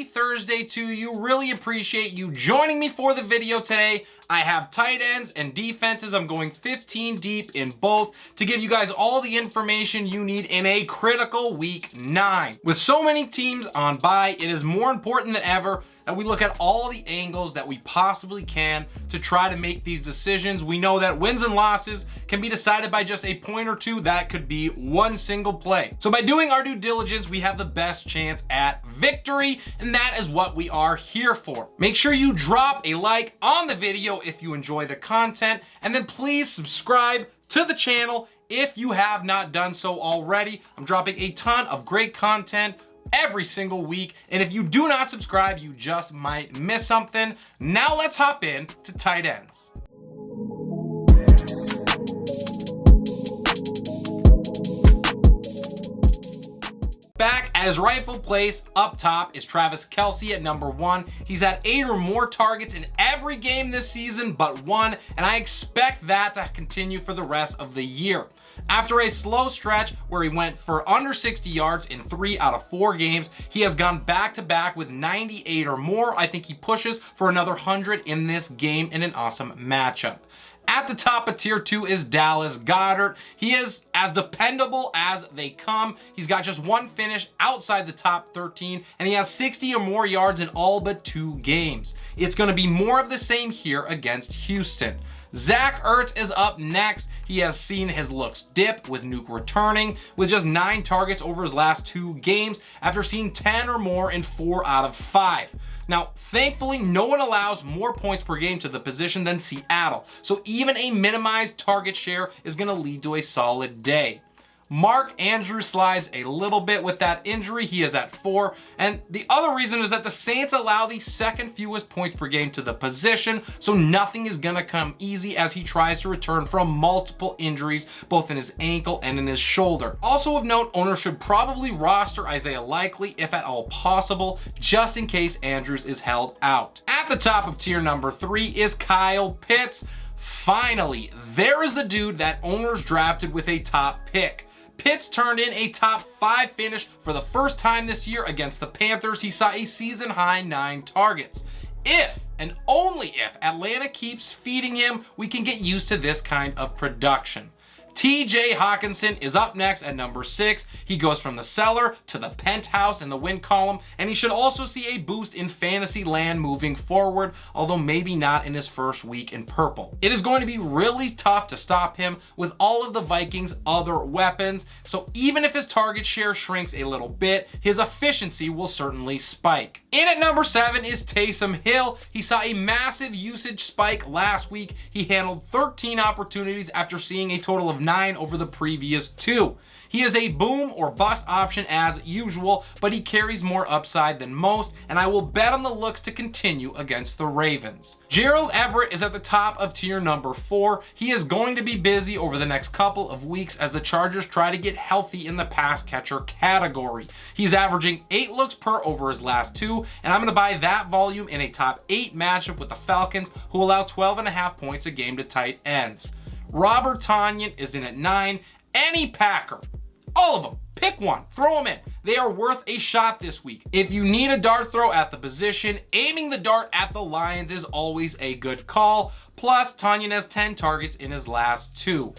Happy Thursday to you. Really appreciate you joining me for the video today. I have tight ends and defenses. I'm going 15 deep in both to give you guys all the information you need in a critical week 9. With so many teams on bye, it is more important than ever that we look at all the angles that we possibly can to try to make these decisions. We know that wins and losses can be decided by just a point or two. That could be one single play. So by doing our due diligence, we have the best chance at victory, and that is what we are here for. Make sure you drop a like on the video if you enjoy the content, and then please subscribe to the channel if you have not done so already. I'm dropping a ton of great content every single week, and if you do not subscribe, you just might miss something. Now let's hop in to tight ends. Back at his rightful place up top is Travis Kelce at number 1. He's had 8 or more targets in every game this season but 1, and I expect that to continue for the rest of the year. After a slow stretch where he went for under 60 yards in 3 out of 4 games, he has gone back-to-back with 98 or more. I think he pushes for another 100 in this game in an awesome matchup. At the top of tier 2 is Dallas Goedert. He is as dependable as they come. He's got just one finish outside the top 13, and he has 60 or more yards in all but 2 games. It's going to be more of the same here against Houston. Zach Ertz is up next. He has seen his looks dip with Nuke returning with just 9 targets over his last 2 games after seeing 10 or more in 4 out of 5. Now, thankfully, no one allows more points per game to the position than Seattle, so even a minimized target share is going to lead to a solid day. Mark Andrews slides a little bit with that injury. He is at 4. And the other reason is that the Saints allow the second fewest points per game to the position, so nothing is going to come easy as he tries to return from multiple injuries, both in his ankle and in his shoulder. Also of note, owners should probably roster Isaiah Likely, if at all possible, just in case Andrews is held out. At the top of tier number 3 is Kyle Pitts. Finally, there is the dude that owners drafted with a top pick. Pitts turned in a top 5 finish for the first time this year against the Panthers. He saw a season-high 9 targets. If, and only if, Atlanta keeps feeding him, we can get used to this kind of production. TJ Hockenson is up next at number 6. He goes from the cellar to the penthouse in the win column, and he should also see a boost in fantasy land moving forward, although maybe not in his first week in purple. It is going to be really tough to stop him with all of the Vikings' other weapons, so even if his target share shrinks a little bit, his efficiency will certainly spike. In at number 7 is Taysom Hill. He saw a massive usage spike last week. He handled 13 opportunities after seeing a total of 9 over the previous 2. He is a boom or bust option as usual, but he carries more upside than most, and I will bet on the looks to continue against the Ravens. Gerald Everett is at the top of tier number 4. He is going to be busy over the next couple of weeks as the Chargers try to get healthy in the pass catcher category. He's averaging 8 looks per over his last 2, and I'm going to buy that volume in a top 8 matchup with the Falcons, who allow 12.5 points a game to tight ends. Robert Tonyan is in at 9. Any Packer, all of them, pick one, throw them in. They are worth a shot this week. If you need a dart throw at the position, aiming the dart at the Lions is always a good call. Plus, Tonyan has 10 targets in his last 2.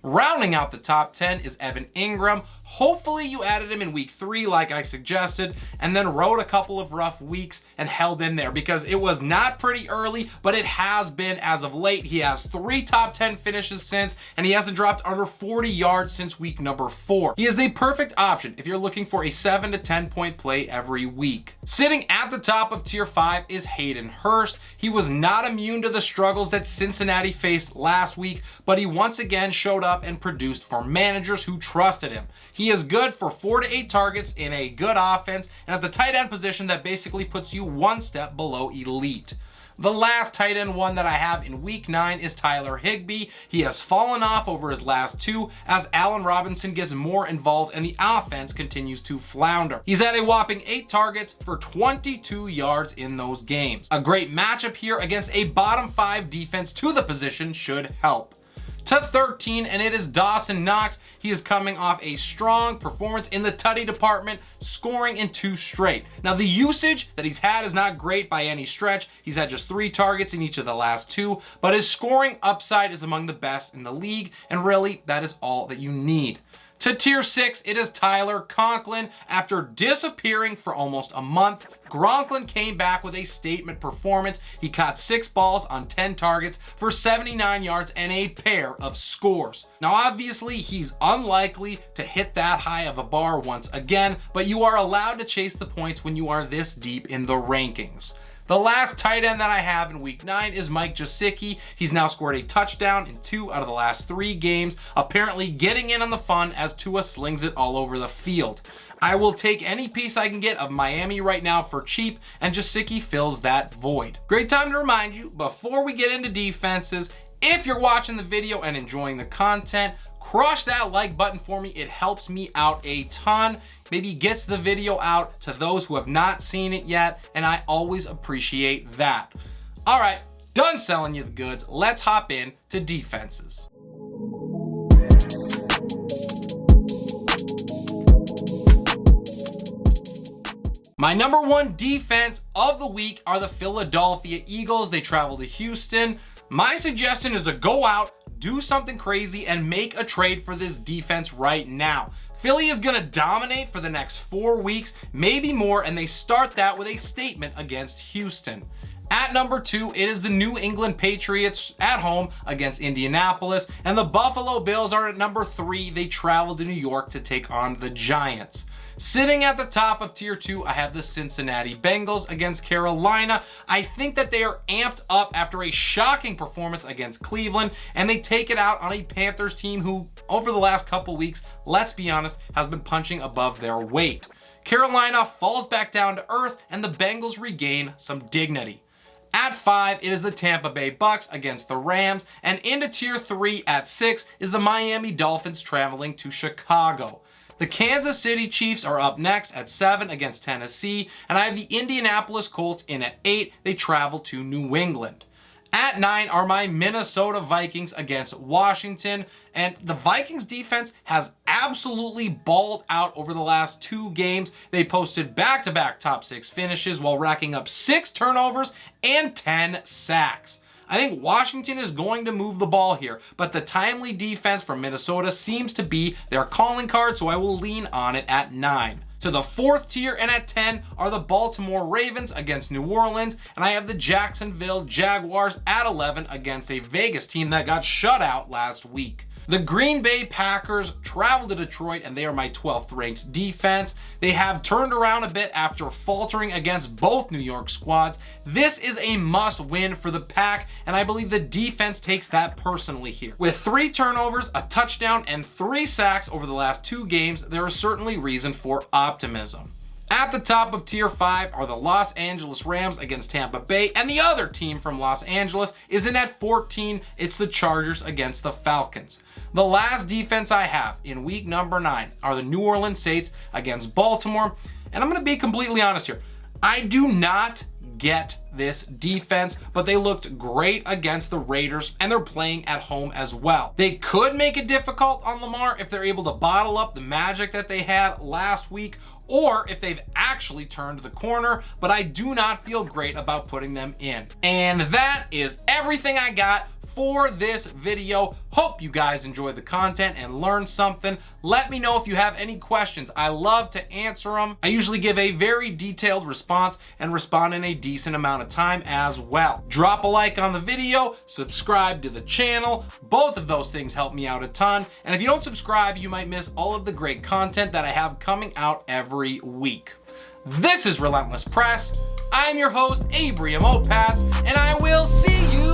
Rounding out the top 10 is Evan Engram. Hopefully you added him in week 3 like I suggested, and then rode a couple of rough weeks and held in there because it was not pretty early, but it has been as of late. He has 3 top 10 finishes since, and he hasn't dropped under 40 yards since week number 4. He is the perfect option if you're looking for a 7 to 10 point play every week. Sitting at the top of tier 5 is Hayden Hurst. He was not immune to the struggles that Cincinnati faced last week, but he once again showed up and produced for managers who trusted him. He is good for 4 to 8 targets in a good offense, and at the tight end position that basically puts you one step below elite. The last tight end one that I have in week 9 is Tyler Higbee. He has fallen off over his last 2 as Allen Robinson gets more involved and the offense continues to flounder. He's had a whopping 8 targets for 22 yards in those games. A great matchup here against a bottom 5 defense to the position should help. to 13, and it is Dawson Knox. He is coming off a strong performance in the tutty department, scoring in 2 straight. Now, the usage that he's had is not great by any stretch. He's had just 3 targets in each of the last 2, but his scoring upside is among the best in the league, and really, that is all that you need. To tier 6, it is Tyler Conklin. After disappearing for almost a month, Conklin came back with a statement performance. He caught 6 balls on 10 targets for 79 yards and a pair of scores. Now, obviously, he's unlikely to hit that high of a bar once again, but you are allowed to chase the points when you are this deep in the rankings. The last tight end that I have in week 9 is Mike Gesicki. He's now scored a touchdown in 2 out of the last 3 games, apparently getting in on the fun as Tua slings it all over the field. I will take any piece I can get of Miami right now for cheap, and Gesicki fills that void. Great time to remind you, before we get into defenses, if you're watching the video and enjoying the content, crush that like button for me. It helps me out a ton. Maybe gets the video out to those who have not seen it yet, and I always appreciate that. All right, done selling you the goods. Let's hop in to defenses. My number 1 defense of the week are the Philadelphia Eagles. They travel to Houston. My suggestion is to go out, do something crazy, and make a trade for this defense right now. Philly is going to dominate for the next 4 weeks, maybe more, and they start that with a statement against Houston. At number 2, it is the New England Patriots at home against Indianapolis, and the Buffalo Bills are at number 3. They travel to New York to take on the Giants. Sitting at the top of tier 2, I have the Cincinnati Bengals against Carolina. I think that they are amped up after a shocking performance against Cleveland, and they take it out on a Panthers team who, over the last couple weeks, let's be honest, has been punching above their weight. Carolina falls back down to earth, and the Bengals regain some dignity. At 5, it is the Tampa Bay Bucks against the Rams, and into tier 3 at 6 is the Miami Dolphins traveling to Chicago. The Kansas City Chiefs are up next at 7 against Tennessee, and I have the Indianapolis Colts in at 8. They travel to New England. At 9 are my Minnesota Vikings against Washington, and the Vikings defense has absolutely balled out over the last 2 games. They posted back-to-back top 6 finishes while racking up 6 turnovers and 10 sacks. I think Washington is going to move the ball here, but the timely defense from Minnesota seems to be their calling card, so I will lean on it at 9. To the 4th tier and at 10 are the Baltimore Ravens against New Orleans, and I have the Jacksonville Jaguars at 11 against a Vegas team that got shut out last week. The Green Bay Packers travel to Detroit, and they are my 12th ranked defense. They have turned around a bit after faltering against both New York squads. This is a must win for the Pack, and I believe the defense takes that personally here. With 3 turnovers, a touchdown, and 3 sacks over the last 2 games, there is certainly reason for optimism. At the top of tier 5 are the Los Angeles Rams against Tampa Bay, and the other team from Los Angeles is in at 14. It's the Chargers against the Falcons. The last defense I have in week number 9 are the New Orleans Saints against Baltimore, and I'm going to be completely honest here. I do not get this defense, but they looked great against the Raiders, and they're playing at home as well. They could make it difficult on Lamar if they're able to bottle up the magic that they had last week, or if they've actually turned the corner, but I do not feel great about putting them in. And that is everything I got for this video. Hope you guys enjoyed the content and learned something. Let me know if you have any questions. I love to answer them. I usually give a very detailed response and respond in a decent amount of time as well. Drop a like on the video, subscribe to the channel. Both of those things help me out a ton. And if you don't subscribe, you might miss all of the great content that I have coming out every week. This is Relentless Press. I'm your host, Abraham Opatz, and I will see you